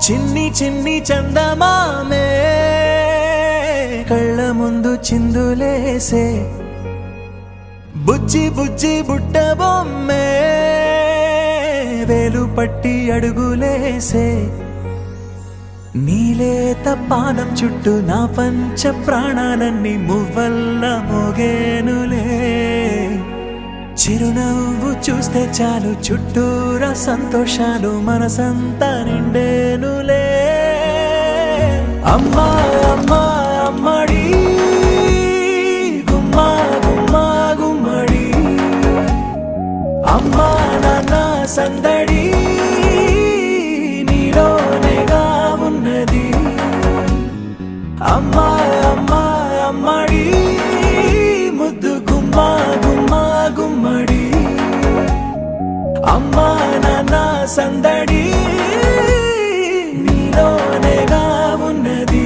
చిన్ని చిన్ని చందమామే కళ్ళ ముందు చిందులేసే బుజ్జి బుజ్జి బుట్ట బొమ్మే వేలు పట్టి అడుగులేసే నీలేత పానం చుట్టూ నా పంచ ప్రాణాలన్నీ మువ్వల్ల మోగేనులే చిరునవ్వు చూస్తే చాలు చుట్టూరా సంతోషాలు మనసంతా నిండేనులే అమ్మా అమ్మా అమ్మడి గుమ్మా గుమ్మా గుమ్మడి అమ్మా నాన్న సందడి నీలోనేగా ఉన్నది అమ్మా అమ్మా అమ్మడి ముద్దు గుమ్మా గుమ్మా గుమ్మడి అమ్మా నాన్న సందడి నీలోనేగా ఉన్నది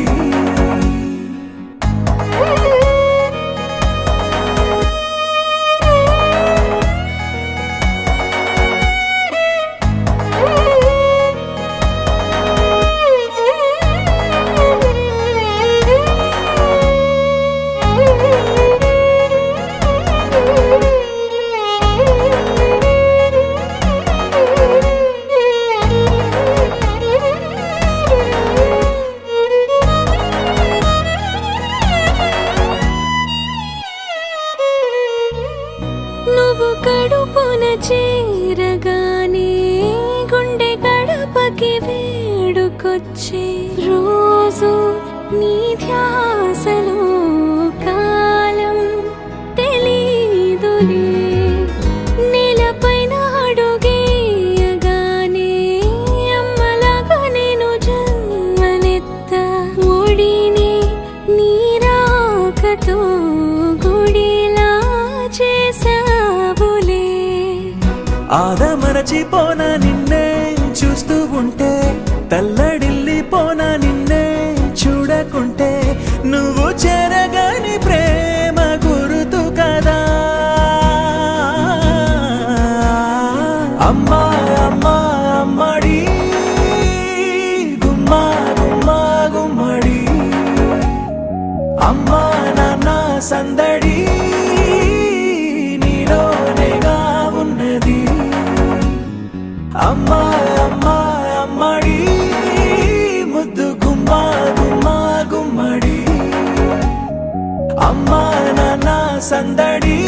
నువ్వు కడుపున చేరగానే గుండె గడపకి వేడుకొచ్చే రోజు నీ ధ్యాసలో కాలం తెలీదులే నేలపైన అడుగేయగానే అమ్మలాగా నేను జన్మనెత్త ఒడిని నీ రాకతో గుడిలా చేసావులే ఆదమరచిపోన నిన్నే చూస్తూ ఉంటే తల్లడిల్లిపోన నిన్నే చూడకుంటే నువ్వు చెరగని ప్రేమ గురుతు కదా అమ్మా అమ్మా అమ్మడి గుమ్మా గుమ్మా గుమ్మడి అమ్మా నాన్న సందడి నీలోనేగా ఉన్నది అమ్మా అమ్మా అమ్మడి ముద్దు గుమ్మా గుమ్మా గుమ్మడి అమ్మా నాన్న సందడి